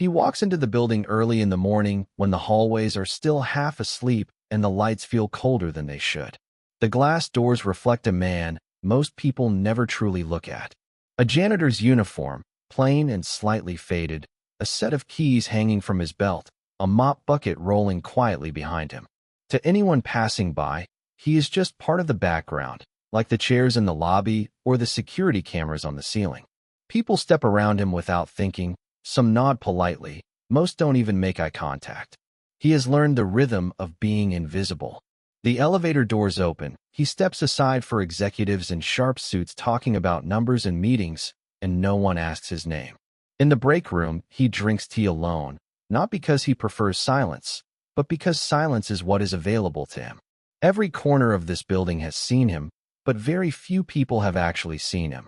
He walks into the building early in the morning when the hallways are still half asleep and the lights feel colder than they should. The glass doors reflect a man most people never truly look at. A janitor's uniform, plain and slightly faded, a set of keys hanging from his belt, a mop bucket rolling quietly behind him. To anyone passing by, he is just part of the background, like the chairs in the lobby or the security cameras on the ceiling. People step around him without thinking, some nod politely, most don't even make eye contact. He has learned the rhythm of being invisible. The elevator doors open. He steps aside for executives in sharp suits talking about numbers and meetings, and no one asks his name. In the break room, he drinks tea alone, not because he prefers silence, but because silence is what is available to him. Every corner of this building has seen him, but very few people have actually seen him.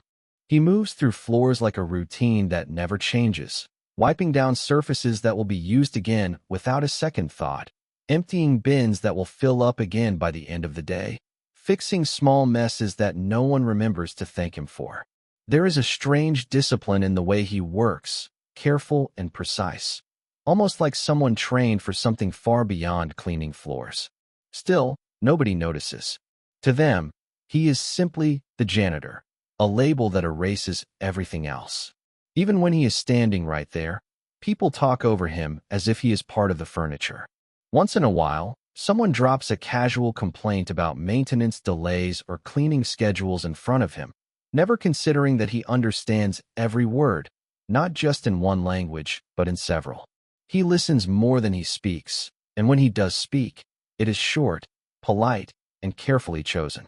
He moves through floors like a routine that never changes, wiping down surfaces that will be used again without a second thought, emptying bins that will fill up again by the end of the day, fixing small messes that no one remembers to thank him for. There is a strange discipline in the way he works, careful and precise, almost like someone trained for something far beyond cleaning floors. Still, nobody notices. To them, he is simply the janitor, a label that erases everything else. Even when he is standing right there, people talk over him as if he is part of the furniture. Once in a while, someone drops a casual complaint about maintenance delays or cleaning schedules in front of him, never considering that he understands every word, not just in one language, but in several. He listens more than he speaks, and when he does speak, it is short, polite, and carefully chosen.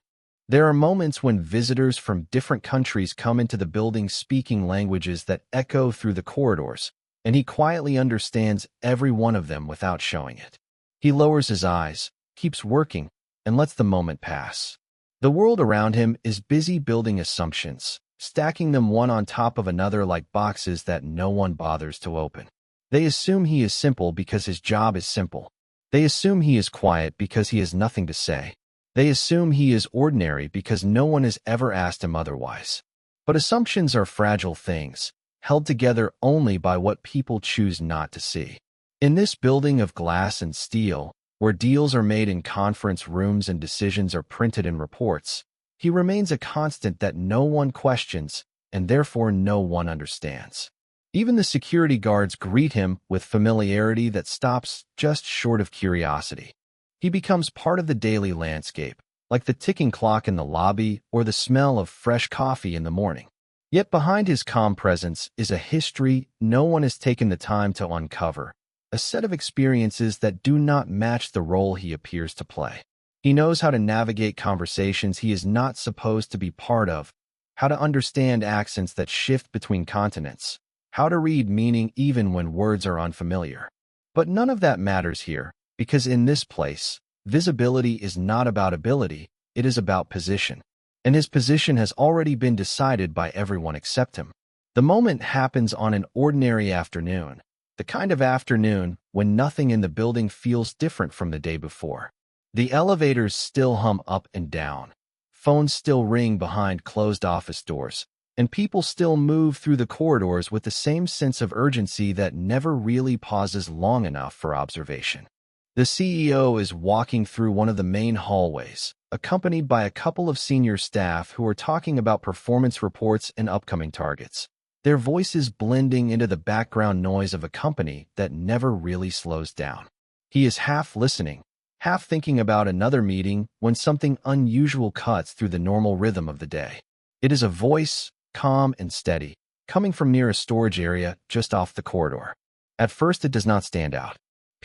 There are moments when visitors from different countries come into the building speaking languages that echo through the corridors, and he quietly understands every one of them without showing it. He lowers his eyes, keeps working, and lets the moment pass. The world around him is busy building assumptions, stacking them one on top of another like boxes that no one bothers to open. They assume he is simple because his job is simple. They assume he is quiet because he has nothing to say. They assume he is ordinary because no one has ever asked him otherwise. But assumptions are fragile things, held together only by what people choose not to see. In this building of glass and steel, where deals are made in conference rooms and decisions are printed in reports, he remains a constant that no one questions and therefore no one understands. Even the security guards greet him with familiarity that stops just short of curiosity. He becomes part of the daily landscape, like the ticking clock in the lobby or the smell of fresh coffee in the morning. Yet behind his calm presence is a history no one has taken the time to uncover, a set of experiences that do not match the role he appears to play. He knows how to navigate conversations he is not supposed to be part of, how to understand accents that shift between continents, how to read meaning even when words are unfamiliar. But none of that matters here, because in this place, visibility is not about ability, it is about position. And his position has already been decided by everyone except him. The moment happens on an ordinary afternoon, the kind of afternoon when nothing in the building feels different from the day before. The elevators still hum up and down, phones still ring behind closed office doors, and people still move through the corridors with the same sense of urgency that never really pauses long enough for observation. The CEO is walking through one of the main hallways, accompanied by a couple of senior staff who are talking about performance reports and upcoming targets, their voices blending into the background noise of a company that never really slows down. He is half listening, half thinking about another meeting when something unusual cuts through the normal rhythm of the day. It is a voice, calm and steady, coming from near a storage area just off the corridor. At first, it does not stand out.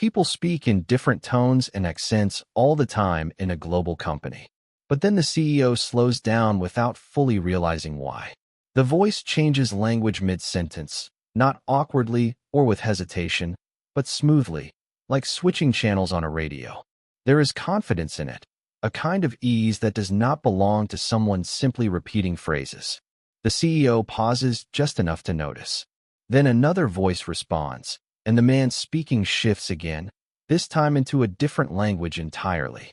People speak in different tones and accents all the time in a global company. But then the CEO slows down without fully realizing why. The voice changes language mid-sentence, not awkwardly or with hesitation, but smoothly, like switching channels on a radio. There is confidence in it, a kind of ease that does not belong to someone simply repeating phrases. The CEO pauses just enough to notice. Then another voice responds, and the man speaking shifts again, this time into a different language entirely.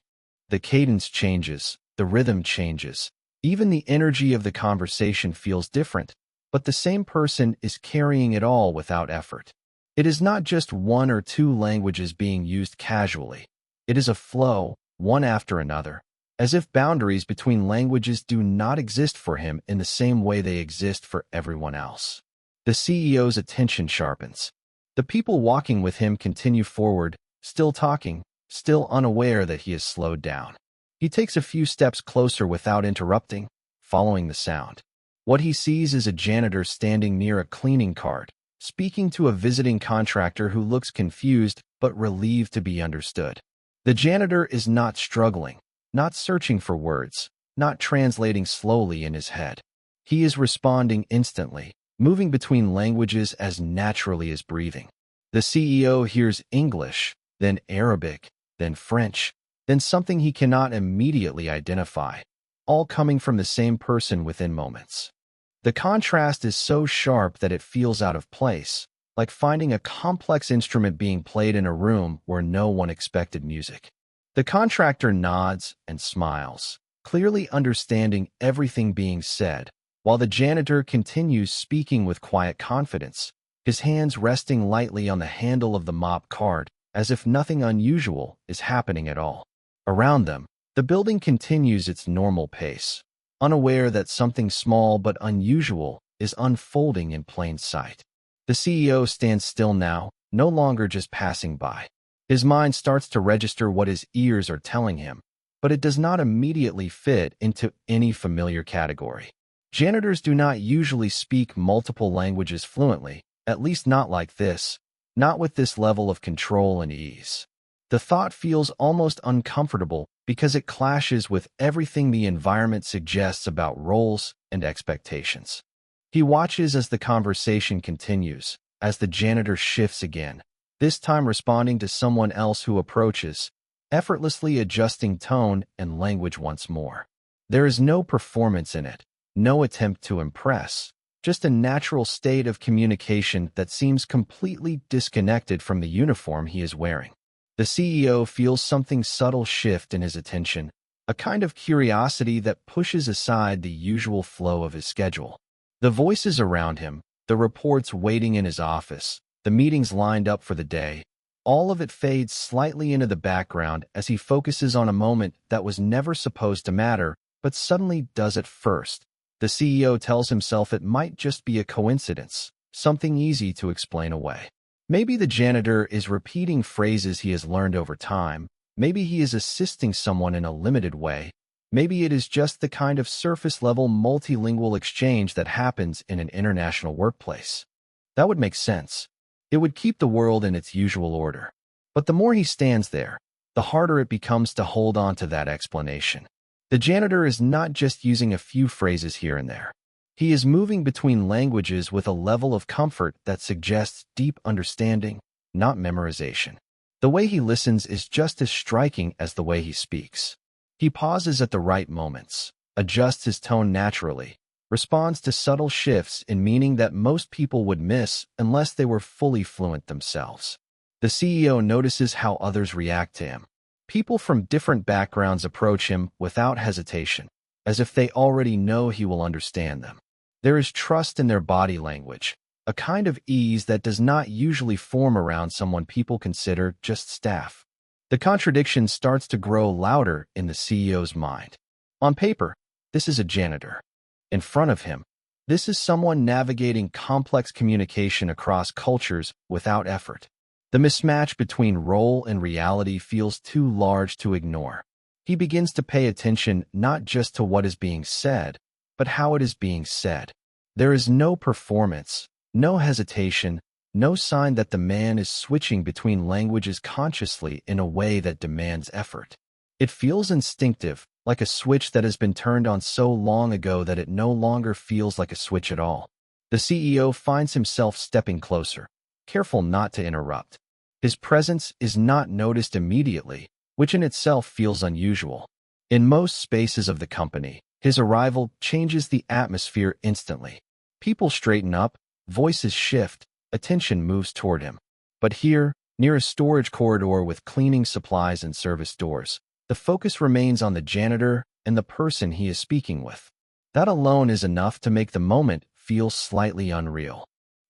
The cadence changes, the rhythm changes, even the energy of the conversation feels different, but the same person is carrying it all without effort. It is not just one or two languages being used casually. It is a flow, one after another, as if boundaries between languages do not exist for him in the same way they exist for everyone else. The CEO's attention sharpens. The people walking with him continue forward, still talking, still unaware that he has slowed down. He takes a few steps closer without interrupting, following the sound. What he sees is a janitor standing near a cleaning cart, speaking to a visiting contractor who looks confused but relieved to be understood. The janitor is not struggling, not searching for words, not translating slowly in his head. He is responding instantly, moving between languages as naturally as breathing. The CEO hears English, then Arabic, then French, then something he cannot immediately identify, all coming from the same person within moments. The contrast is so sharp that it feels out of place, like finding a complex instrument being played in a room where no one expected music. The contractor nods and smiles, clearly understanding everything being said, while the janitor continues speaking with quiet confidence, his hands resting lightly on the handle of the mop cart, as if nothing unusual is happening at all. Around them, the building continues its normal pace, unaware that something small but unusual is unfolding in plain sight. The CEO stands still now, no longer just passing by. His mind starts to register what his ears are telling him, but it does not immediately fit into any familiar category. Janitors do not usually speak multiple languages fluently, at least not like this, not with this level of control and ease. The thought feels almost uncomfortable because it clashes with everything the environment suggests about roles and expectations. He watches as the conversation continues, as the janitor shifts again, this time responding to someone else who approaches, effortlessly adjusting tone and language once more. There is no performance in it, no attempt to impress, just a natural state of communication that seems completely disconnected from the uniform he is wearing. The CEO feels something subtle shift in his attention, a kind of curiosity that pushes aside the usual flow of his schedule. The voices around him, the reports waiting in his office, the meetings lined up for the day, all of it fades slightly into the background as he focuses on a moment that was never supposed to matter, but suddenly does at first. The CEO tells himself it might just be a coincidence, something easy to explain away. Maybe the janitor is repeating phrases he has learned over time. Maybe he is assisting someone in a limited way. Maybe it is just the kind of surface-level multilingual exchange that happens in an international workplace. That would make sense. It would keep the world in its usual order. But the more he stands there, the harder it becomes to hold on to that explanation. The janitor is not just using a few phrases here and there. He is moving between languages with a level of comfort that suggests deep understanding, not memorization. The way he listens is just as striking as the way he speaks. He pauses at the right moments, adjusts his tone naturally, responds to subtle shifts in meaning that most people would miss unless they were fully fluent themselves. The CEO notices how others react to him. People from different backgrounds approach him without hesitation, as if they already know he will understand them. There is trust in their body language, a kind of ease that does not usually form around someone people consider just staff. The contradiction starts to grow louder in the CEO's mind. On paper, this is a janitor. In front of him, this is someone navigating complex communication across cultures without effort. The mismatch between role and reality feels too large to ignore. He begins to pay attention not just to what is being said, but how it is being said. There is no performance, no hesitation, no sign that the man is switching between languages consciously in a way that demands effort. It feels instinctive, like a switch that has been turned on so long ago that it no longer feels like a switch at all. The CEO finds himself stepping closer, careful not to interrupt. His presence is not noticed immediately, which in itself feels unusual. In most spaces of the company, his arrival changes the atmosphere instantly. People straighten up, voices shift, attention moves toward him. But here, near a storage corridor with cleaning supplies and service doors, the focus remains on the janitor and the person he is speaking with. That alone is enough to make the moment feel slightly unreal.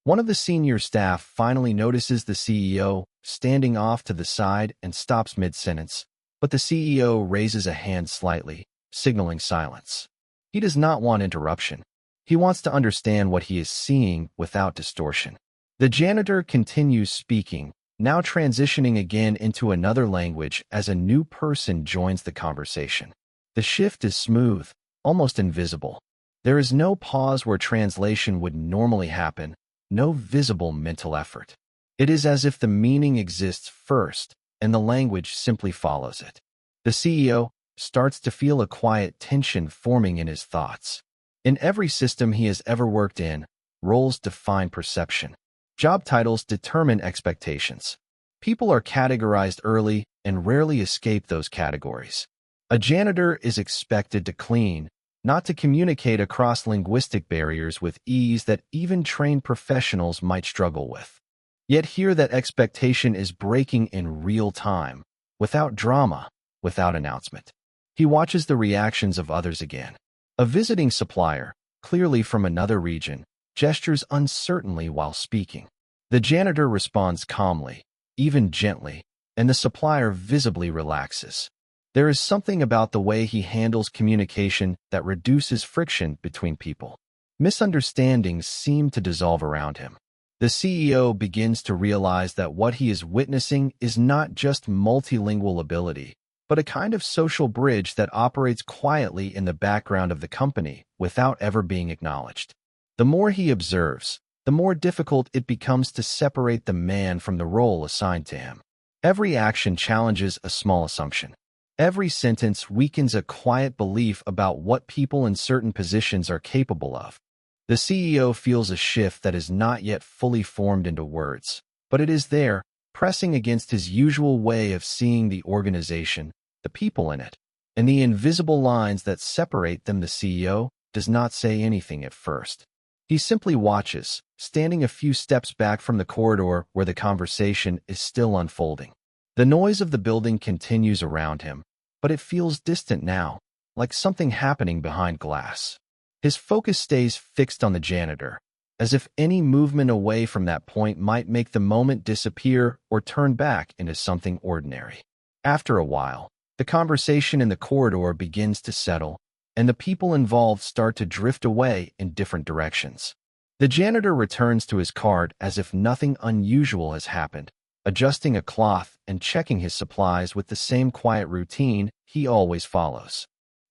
One of the senior staff finally notices the CEO standing off to the side and stops mid-sentence, but the CEO raises a hand slightly, signaling silence. He does not want interruption. He wants to understand what he is seeing without distortion. The janitor continues speaking, now transitioning again into another language as a new person joins the conversation. The shift is smooth, almost invisible. There is no pause where translation would normally happen, no visible mental effort. It is as if the meaning exists first, and the language simply follows it. The CEO starts to feel a quiet tension forming in his thoughts. In every system he has ever worked in, roles define perception. Job titles determine expectations. People are categorized early and rarely escape those categories. A janitor is expected to clean, not to communicate across linguistic barriers with ease that even trained professionals might struggle with. Yet here that expectation is breaking in real time, without drama, without announcement. He watches the reactions of others again. A visiting supplier, clearly from another region, gestures uncertainly while speaking. The janitor responds calmly, even gently, and the supplier visibly relaxes. There is something about the way he handles communication that reduces friction between people. Misunderstandings seem to dissolve around him. The CEO begins to realize that what he is witnessing is not just multilingual ability, but a kind of social bridge that operates quietly in the background of the company without ever being acknowledged. The more he observes, the more difficult it becomes to separate the man from the role assigned to him. Every action challenges a small assumption. Every sentence weakens a quiet belief about what people in certain positions are capable of. The CEO feels a shift that is not yet fully formed into words, but it is there, pressing against his usual way of seeing the organization, the people in it, and the invisible lines that separate them. The CEO does not say anything at first. He simply watches, standing a few steps back from the corridor where the conversation is still unfolding. The noise of the building continues around him, but it feels distant now, like something happening behind glass. His focus stays fixed on the janitor, as if any movement away from that point might make the moment disappear or turn back into something ordinary. After a while, the conversation in the corridor begins to settle, and the people involved start to drift away in different directions. The janitor returns to his cart as if nothing unusual has happened, adjusting a cloth and checking his supplies with the same quiet routine he always follows.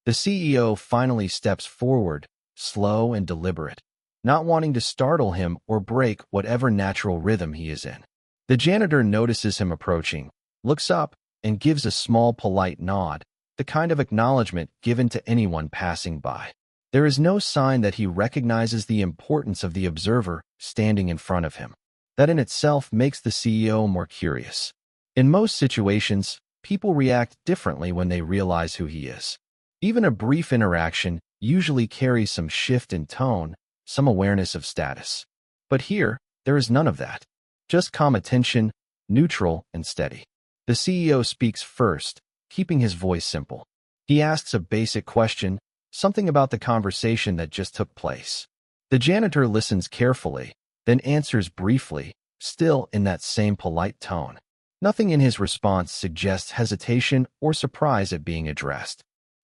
The CEO finally steps forward, slow and deliberate, not wanting to startle him or break whatever natural rhythm he is in. The janitor notices him approaching, looks up, and gives a small polite nod, the kind of acknowledgement given to anyone passing by. There is no sign that he recognizes the importance of the observer standing in front of him. That in itself makes the CEO more curious. In most situations, people react differently when they realize who he is. Even a brief interaction usually carries some shift in tone, some awareness of status. But here, there is none of that. Just calm attention, neutral and steady. The CEO speaks first, keeping his voice simple. He asks a basic question, something about the conversation that just took place. The janitor listens carefully, then answers briefly, still in that same polite tone. Nothing in his response suggests hesitation or surprise at being addressed.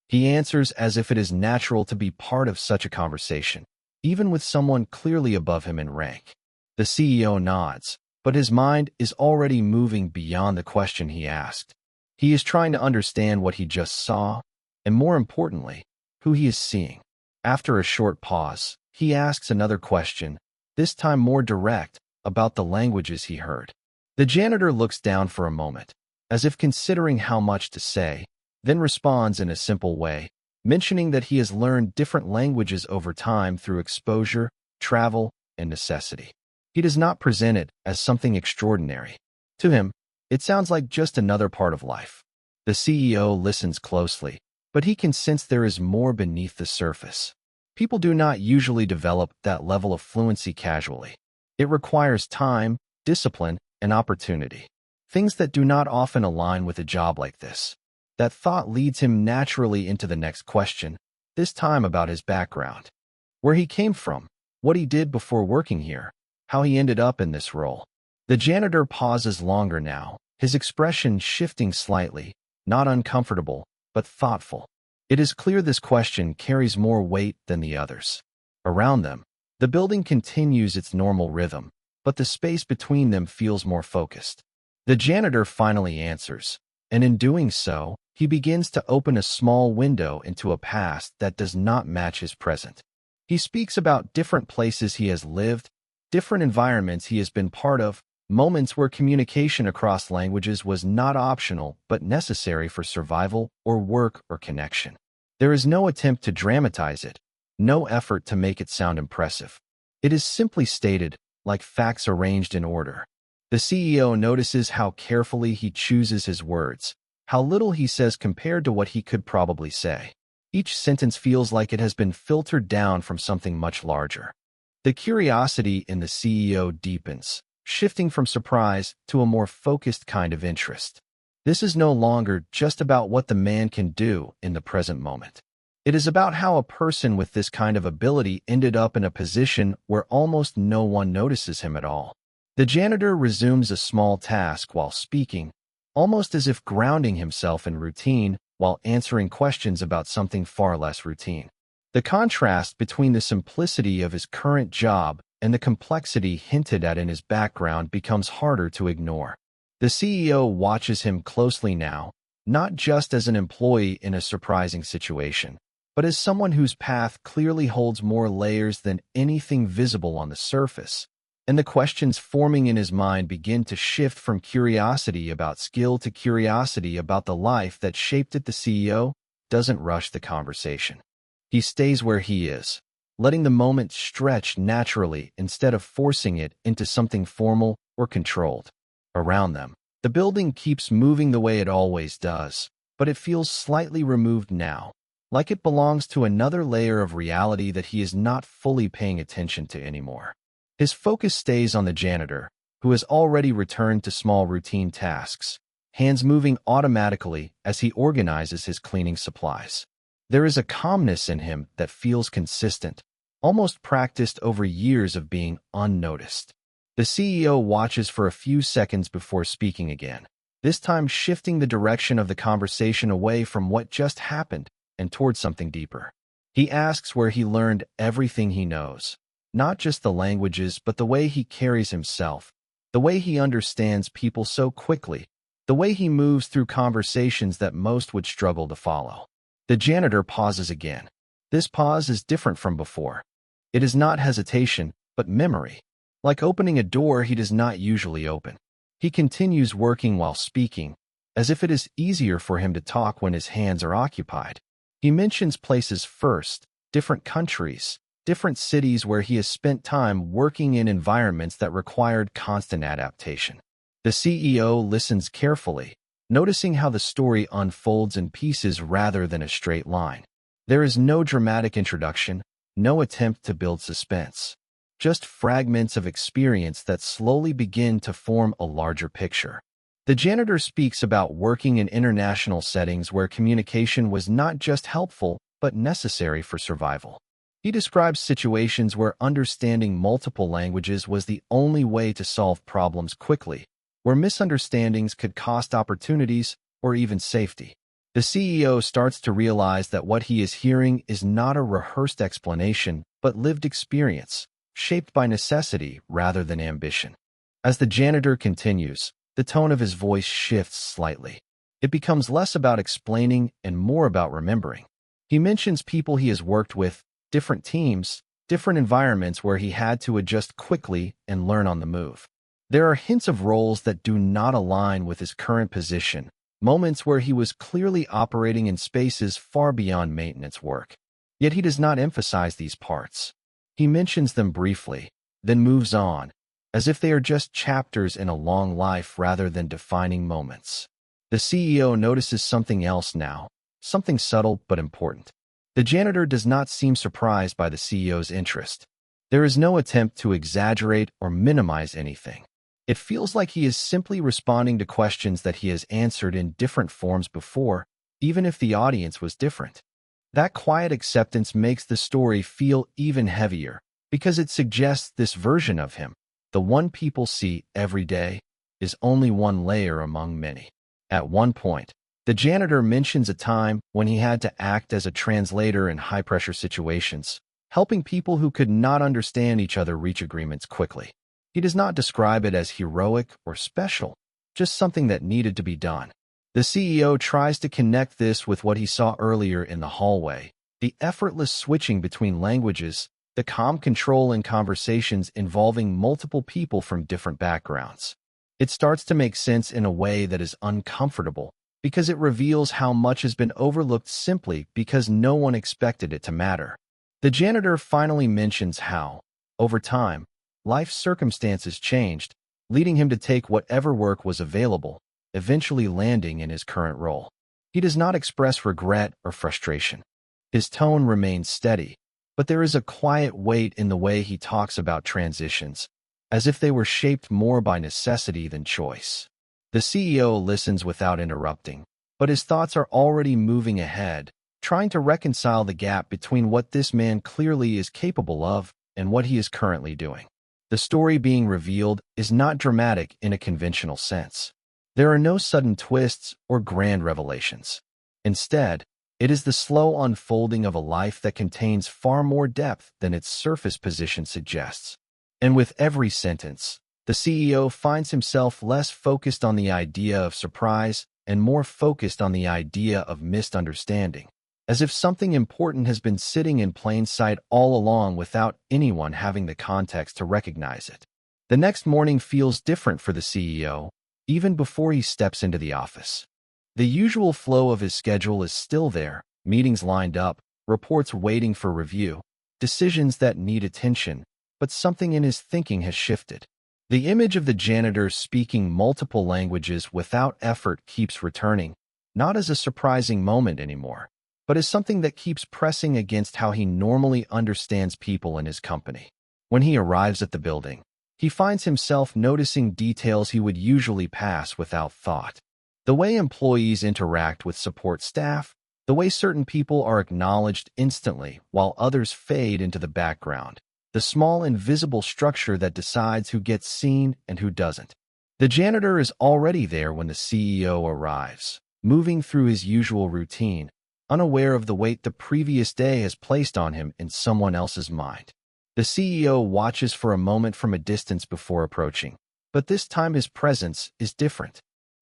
He answers as if it is natural to be part of such a conversation, even with someone clearly above him in rank. The CEO nods, but his mind is already moving beyond the question he asked. He is trying to understand what he just saw, and more importantly, who he is seeing. After a short pause, he asks another question, this time more direct, about the languages he heard. The janitor looks down for a moment, as if considering how much to say, then responds in a simple way, mentioning that he has learned different languages over time through exposure, travel, and necessity. He does not present it as something extraordinary. To him, it sounds like just another part of life. The CEO listens closely, but he can sense there is more beneath the surface. People do not usually develop that level of fluency casually. It requires time, discipline, and opportunity, things that do not often align with a job like this. That thought leads him naturally into the next question, this time about his background. Where he came from, what he did before working here. how he ended up in this role. The janitor pauses longer now, his expression shifting slightly, not uncomfortable, but thoughtful. It is clear this question carries more weight than the others. Around them, the building continues its normal rhythm, but the space between them feels more focused. The janitor finally answers, and in doing so, he begins to open a small window into a past that does not match his present. He speaks about different places he has lived, different environments he has been part of, moments where communication across languages was not optional but necessary for survival or work or connection. There is no attempt to dramatize it, no effort to make it sound impressive. It is simply stated, like facts arranged in order. The CEO notices how carefully he chooses his words, how little he says compared to what he could probably say. Each sentence feels like it has been filtered down from something much larger. The curiosity in the CEO deepens, shifting from surprise to a more focused kind of interest. This is no longer just about what the man can do in the present moment. It is about how a person with this kind of ability ended up in a position where almost no one notices him at all. The janitor resumes a small task while speaking, almost as if grounding himself in routine while answering questions about something far less routine. The contrast between the simplicity of his current job and the complexity hinted at in his background becomes harder to ignore. The CEO watches him closely now, not just as an employee in a surprising situation, but as someone whose path clearly holds more layers than anything visible on the surface. And the questions forming in his mind begin to shift from curiosity about skill to curiosity about the life that shaped it. The CEO doesn't rush the conversation. He stays where he is, letting the moment stretch naturally instead of forcing it into something formal or controlled. Around them, the building keeps moving the way it always does, but it feels slightly removed now, like it belongs to another layer of reality that he is not fully paying attention to anymore. His focus stays on the janitor, who has already returned to small routine tasks, hands moving automatically as he organizes his cleaning supplies. There is a calmness in him that feels consistent, almost practiced over years of being unnoticed. The CEO watches for a few seconds before speaking again, this time shifting the direction of the conversation away from what just happened and towards something deeper. He asks where he learned everything he knows. Not just the languages, but the way he carries himself, the way he understands people so quickly, the way he moves through conversations that most would struggle to follow. The janitor pauses again. This pause is different from before. It is not hesitation, but memory. Like opening a door he does not usually open. He continues working while speaking, as if it is easier for him to talk when his hands are occupied. He mentions places first, different countries, different cities where he has spent time working in environments that required constant adaptation. The CEO listens carefully, noticing how the story unfolds in pieces rather than a straight line. There is no dramatic introduction, no attempt to build suspense. Just fragments of experience that slowly begin to form a larger picture. The janitor speaks about working in international settings where communication was not just helpful, but necessary for survival. He describes situations where understanding multiple languages was the only way to solve problems quickly, where misunderstandings could cost opportunities or even safety. The CEO starts to realize that what he is hearing is not a rehearsed explanation, but lived experience, shaped by necessity rather than ambition. As the janitor continues, the tone of his voice shifts slightly. It becomes less about explaining and more about remembering. He mentions people he has worked with, different teams, different environments where he had to adjust quickly and learn on the move. There are hints of roles that do not align with his current position, moments where he was clearly operating in spaces far beyond maintenance work. Yet he does not emphasize these parts. He mentions them briefly, then moves on, as if they are just chapters in a long life rather than defining moments. The CEO notices something else now, something subtle but important. The janitor does not seem surprised by the CEO's interest. There is no attempt to exaggerate or minimize anything. It feels like he is simply responding to questions that he has answered in different forms before, even if the audience was different. That quiet acceptance makes the story feel even heavier, because it suggests this version of him, the one people see every day, is only one layer among many. At one point, the janitor mentions a time when he had to act as a translator in high-pressure situations, helping people who could not understand each other reach agreements quickly. He does not describe it as heroic or special, just something that needed to be done. The CEO tries to connect this with what he saw earlier in the hallway, the effortless switching between languages, the calm control in conversations involving multiple people from different backgrounds. It starts to make sense in a way that is uncomfortable, because it reveals how much has been overlooked simply because no one expected it to matter. The janitor finally mentions how, over time, life circumstances changed, leading him to take whatever work was available, eventually landing in his current role. He does not express regret or frustration. His tone remains steady, but there is a quiet weight in the way he talks about transitions, as if they were shaped more by necessity than choice. The CEO listens without interrupting, but his thoughts are already moving ahead, trying to reconcile the gap between what this man clearly is capable of and what he is currently doing. The story being revealed is not dramatic in a conventional sense. There are no sudden twists or grand revelations. Instead, it is the slow unfolding of a life that contains far more depth than its surface position suggests. And with every sentence, the CEO finds himself less focused on the idea of surprise and more focused on the idea of misunderstanding, as if something important has been sitting in plain sight all along without anyone having the context to recognize it. The next morning feels different for the CEO, even before he steps into the office. The usual flow of his schedule is still there, meetings lined up, reports waiting for review, decisions that need attention, but something in his thinking has shifted. The image of the janitor speaking multiple languages without effort keeps returning, not as a surprising moment anymore, but as something that keeps pressing against how he normally understands people in his company. When he arrives at the building, he finds himself noticing details he would usually pass without thought. The way employees interact with support staff, the way certain people are acknowledged instantly while others fade into the background, the small invisible structure that decides who gets seen and who doesn't. The janitor is already there when the CEO arrives, moving through his usual routine, unaware of the weight the previous day has placed on him in someone else's mind. The CEO watches for a moment from a distance before approaching, but this time his presence is different.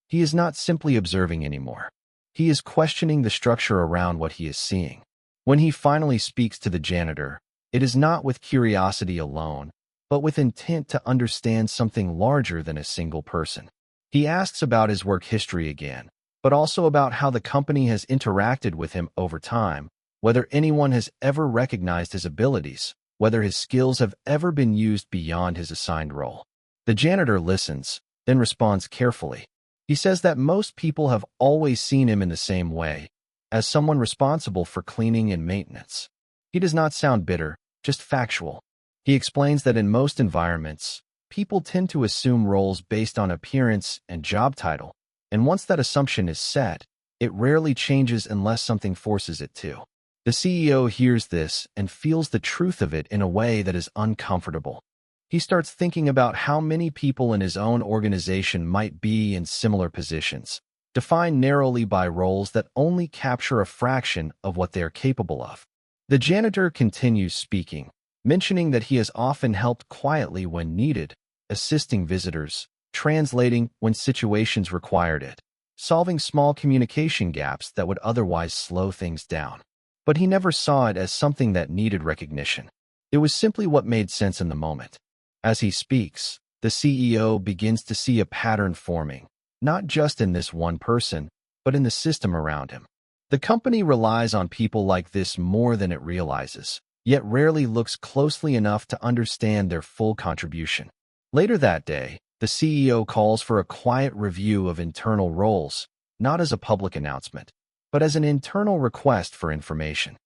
He is not simply observing anymore. He is questioning the structure around what he is seeing. When he finally speaks to the janitor, it is not with curiosity alone, but with intent to understand something larger than a single person. He asks about his work history again, but also about how the company has interacted with him over time, whether anyone has ever recognized his abilities, whether his skills have ever been used beyond his assigned role. The janitor listens, then responds carefully. He says that most people have always seen him in the same way, as someone responsible for cleaning and maintenance. He does not sound bitter, just factual. He explains that in most environments, people tend to assume roles based on appearance and job title, and once that assumption is set, it rarely changes unless something forces it to. The CEO hears this and feels the truth of it in a way that is uncomfortable. He starts thinking about how many people in his own organization might be in similar positions, defined narrowly by roles that only capture a fraction of what they are capable of. The janitor continues speaking, mentioning that he has often helped quietly when needed, assisting visitors, translating when situations required it, solving small communication gaps that would otherwise slow things down. But he never saw it as something that needed recognition. It was simply what made sense in the moment. As he speaks, the CEO begins to see a pattern forming, not just in this one person, but in the system around him. The company relies on people like this more than it realizes, yet rarely looks closely enough to understand their full contribution. Later that day, the CEO calls for a quiet review of internal roles, not as a public announcement, but as an internal request for information.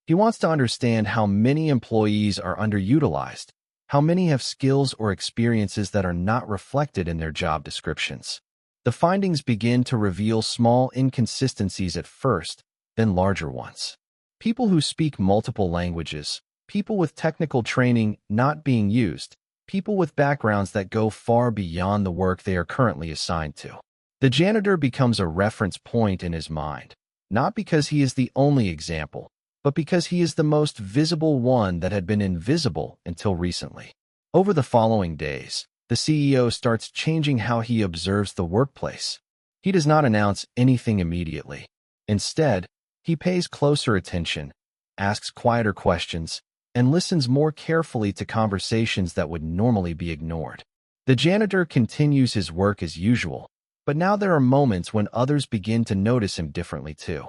He wants to understand how many employees are underutilized, how many have skills or experiences that are not reflected in their job descriptions. The findings begin to reveal small inconsistencies at first, then larger ones. People who speak multiple languages, people with technical training not being used, people with backgrounds that go far beyond the work they are currently assigned to. The janitor becomes a reference point in his mind, not because he is the only example, but because he is the most visible one that had been invisible until recently. Over the following days, the CEO starts changing how he observes the workplace. He does not announce anything immediately. Instead, he pays closer attention, asks quieter questions, and listens more carefully to conversations that would normally be ignored. The janitor continues his work as usual, but now there are moments when others begin to notice him differently too.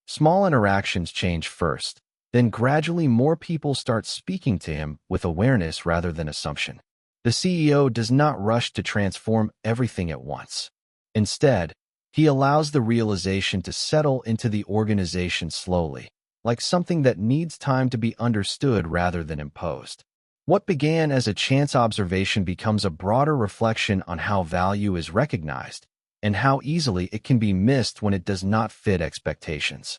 Small interactions change first, then gradually more people start speaking to him with awareness rather than assumption. The CEO does not rush to transform everything at once. Instead, he allows the realization to settle into the organization slowly, like something that needs time to be understood rather than imposed. What began as a chance observation becomes a broader reflection on how value is recognized and how easily it can be missed when it does not fit expectations.